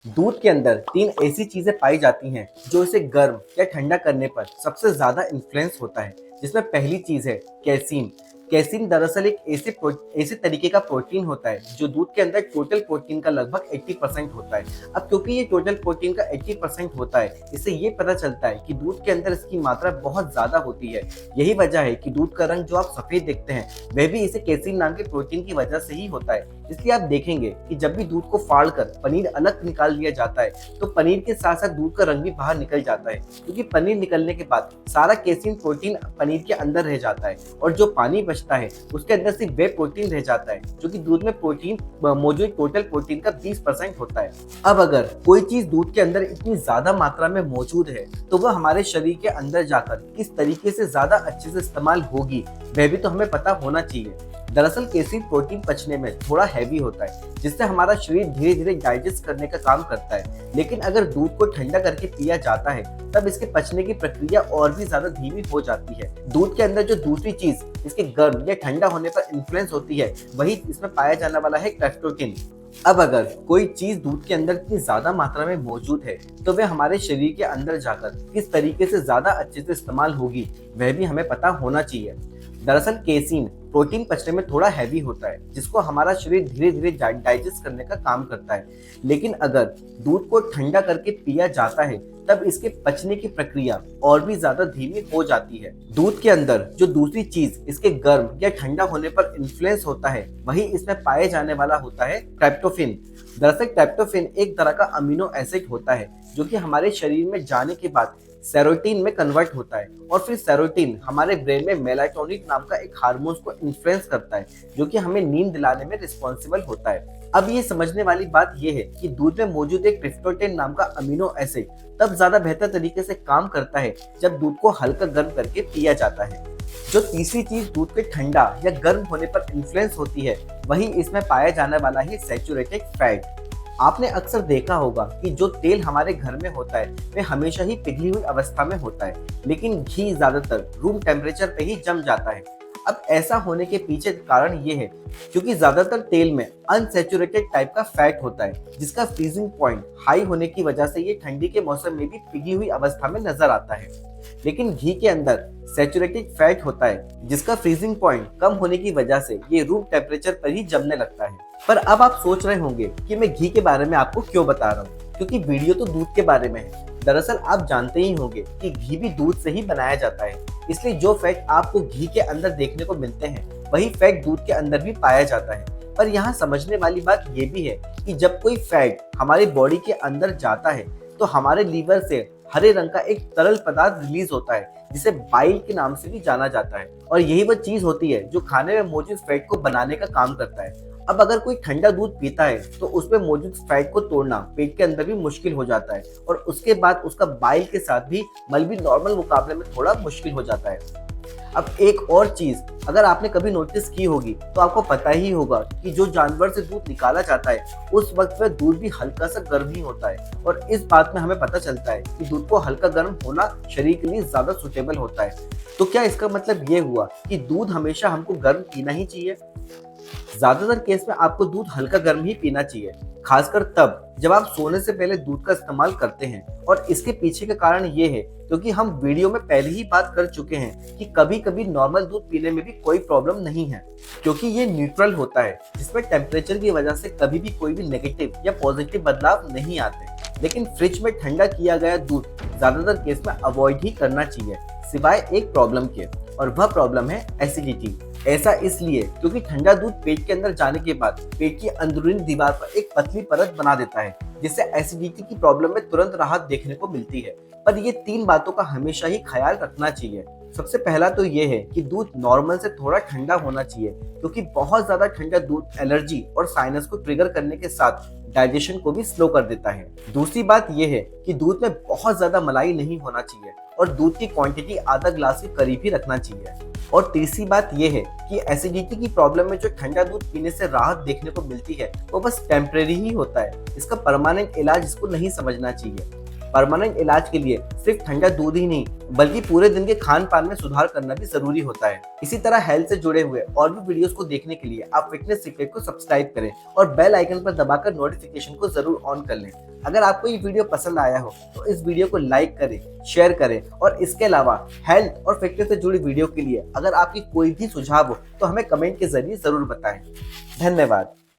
दूध के अंदर तीन ऐसी चीजें पाई जाती हैं जो इसे गर्म या ठंडा करने पर सबसे ज्यादा इन्फ्लुएंस होता है, जिसमें पहली चीज है कैसीन। कैसीन दरअसल एक ऐसे तरीके का प्रोटीन होता है जो दूध के अंदर टोटल प्रोटीन का लगभग 80% होता है। अब क्योंकि ये टोटल प्रोटीन का 80% होता है, इससे ये पता चलता है कि दूध के अंदर इसकी मात्रा बहुत ज्यादा होती है। यही वजह है कि दूध का रंग जो आप सफेद देखते हैं वह भी इसे कैसीन नाम के प्रोटीन की वजह से ही होता है। इसलिए आप देखेंगे कि जब भी दूध को फाड़ कर पनीर अलग निकाल लिया जाता है तो पनीर के साथ साथ दूध का रंग भी बाहर निकल जाता है, क्योंकि पनीर निकलने के बाद सारा कैसीन प्रोटीन पनीर के अंदर रह जाता है और जो पानी बचता है उसके अंदर सिर्फ वे प्रोटीन रह जाता है जो कि दूध में प्रोटीन मौजूद टोटल प्रोटीन का 20% होता है। अब अगर कोई चीज दूध के अंदर इतनी ज्यादा मात्रा में मौजूद है तो वह हमारे शरीर के अंदर जाकर किस तरीके से ज्यादा अच्छे से इस्तेमाल होगी वह भी तो हमें पता होना चाहिए। दरअसल कैसीन प्रोटीन पचने में थोड़ा हैवी होता है, जिससे हमारा शरीर धीरे धीरे डाइजेस्ट करने का काम करता है। लेकिन अगर दूध को ठंडा करके पिया जाता है तब इसके पचने की प्रक्रिया और भी ज्यादा धीमी हो जाती है। दूध के अंदर जो दूसरी चीज इसके गर्म या ठंडा होने पर इन्फ्लुएंस होती है वही इसमें पाया जाने वाला है क्रेप्टोकिन। अब अगर कोई चीज दूध के अंदर इतनी ज्यादा मात्रा में मौजूद है तो वह हमारे शरीर के अंदर जाकर किस तरीके से ज्यादा अच्छे से इस्तेमाल होगी वह भी हमें पता होना चाहिए। दरअसल केसीन प्रोटीन पचने में थोड़ा हैवी होता है, जिसको हमारा शरीर धीरे धीरे डाइजेस्ट करने का काम करता है। लेकिन अगर दूध को ठंडा करके पिया जाता है तब इसके पचने की प्रक्रिया और भी ज्यादा धीमी हो जाती है। दूध के अंदर जो दूसरी चीज इसके गर्म या ठंडा होने पर इन्फ्लुएंस होता है वही इसमें पाए जाने वाला होता है ट्रिप्टोफैन। दरअसल ट्रिप्टोफैन एक तरह का अमीनो एसिड होता है जो कि हमारे शरीर में जाने के बाद सेरोटीन में कन्वर्ट होता है और फिर सेरोटीन हमारे ब्रेन में मेलाटोनिन नाम का एक हार्मोन को इन्फ्लुएंस करता है जो कि हमें नींद दिलाने में रिस्पॉन्सिबल होता है। अब ये समझने वाली बात यह है कि दूध में मौजूद एक ट्रिप्टोफैन नाम का अमीनो एसिड तब ज्यादा बेहतर तरीके से काम करता है जब दूध को हल्का गर्म करके पिया जाता है। जो तीसरी चीज दूध के ठंडा या गर्म होने पर इन्फ्लुएंस होती है वही इसमें पाया जाने वाला है सैचुरेटेड फैट। आपने अक्सर देखा होगा कि जो तेल हमारे घर में होता है वह हमेशा ही पिघली हुई अवस्था में होता है, लेकिन घी ज्यादातर रूम टेम्परेचर पे ही जम जाता है। अब ऐसा होने के पीछे कारण ये है क्योंकि ज्यादातर तेल में अनसैचुरेटेड टाइप का फैट होता है जिसका फ्रीजिंग पॉइंट हाई होने की वजह से ये ठंडी के मौसम में भी पिघली हुई अवस्था में नजर आता है। लेकिन घी के अंदर सैचुरेटेड फैट होता है जिसका फ्रीजिंग पॉइंट कम होने की वजह से ये रूम टेम्परेचर पर ही जमने लगता है। पर अब आप सोच रहे होंगे कि मैं घी के बारे में आपको क्यों बता रहा हूँ, क्योंकि वीडियो तो दूध के बारे में है। दरअसल आप जानते ही होंगे कि घी भी दूध से ही बनाया जाता है, इसलिए जो फैट आपको घी के अंदर देखने को मिलते हैं वही फैट दूध के अंदर भी पाया जाता है। पर यहाँ समझने वाली बात ये भी है कि जब कोई फैट हमारी बॉडी के अंदर जाता है तो हमारे लीवर से हरे रंग का एक तरल पदार्थ रिलीज होता है जिसे बाइल के नाम से भी जाना जाता है, और यही वह चीज होती है जो खाने में मौजूद फैट को बनाने का काम करता है। अब अगर कोई ठंडा दूध पीता है तो उसमें मौजूद फैट को तोड़ना पेट के अंदर भी मुश्किल हो जाता है और उसके बाद उसका बाइल के साथ भी मल भी नॉर्मल मुकाबले में थोड़ा मुश्किल हो जाता है। अब एक और चीज अगर आपने कभी नोटिस की होगी तो आपको पता ही होगा कि जो जानवर से दूध निकाला जाता है उस वक्त वह दूध भी हल्का सा गर्म ही होता है, और इस बात में हमें पता चलता है कि दूध को हल्का गर्म होना शरीर के लिए ज्यादा सुटेबल होता है। तो क्या इसका मतलब ये हुआ कि दूध हमेशा हमको गर्म पीना ही चाहिए? ज्यादातर केस में आपको दूध हल्का गर्म ही पीना चाहिए, खासकर तब जब आप सोने से पहले दूध का इस्तेमाल करते हैं। और इसके पीछे का कारण ये है क्योंकि हम वीडियो में पहले ही बात कर चुके हैं कि कभी कभी नॉर्मल दूध पीने में भी कोई प्रॉब्लम नहीं है, क्योंकि ये न्यूट्रल होता है जिसमें टेम्परेचर की वजह से कभी भी कोई भी नेगेटिव या पॉजिटिव बदलाव नहीं आते। लेकिन फ्रिज में ठंडा किया गया दूध ज्यादातर केस में अवॉइड ही करना चाहिए, सिवाय एक प्रॉब्लम के, और वह प्रॉब्लम है एसिडिटी। ऐसा इसलिए क्योंकि ठंडा दूध पेट के अंदर जाने के बाद पेट की अंदरूनी दीवार पर एक पतली परत बना देता है जिससे एसिडिटी की प्रॉब्लम में तुरंत राहत देखने को मिलती है। पर ये तीन बातों का हमेशा ही ख्याल रखना चाहिए। सबसे पहला तो ये है कि दूध नॉर्मल से थोड़ा ठंडा होना चाहिए, क्योंकि बहुत ज्यादा ठंडा दूध एलर्जी और साइनस को ट्रिगर करने के साथ डाइजेशन को भी स्लो कर देता है। दूसरी बात यह है कि दूध में बहुत ज्यादा मलाई नहीं होना चाहिए और दूध की क्वांटिटी आधा ग्लास के करीब ही रखना चाहिए। और तीसरी बात यह है कि एसिडिटी की प्रॉब्लम में जो ठंडा दूध पीने से राहत देखने को मिलती है वो बस टेम्परेरी ही होता है, इसका परमानेंट इलाज इसको नहीं समझना चाहिए। परमानेंट इलाज के लिए सिर्फ ठंडा दूध ही नहीं बल्कि पूरे दिन के खान पान में सुधार करना भी जरूरी होता है। इसी तरह हेल्थ से जुड़े हुए और भी वीडियोस को देखने के लिए आप फिटनेस सीक्रेट को सब्सक्राइब करें और बेल आइकन पर दबाकर नोटिफिकेशन को जरूर ऑन कर लें। अगर आपको ये वीडियो पसंद आया हो तो इस वीडियो को लाइक करें, शेयर करें और इसके अलावा हेल्थ और फिटनेस से जुड़ी वीडियो के लिए अगर आपकी कोई भी सुझाव हो तो हमें कमेंट के जरिए जरूर बताएं। धन्यवाद।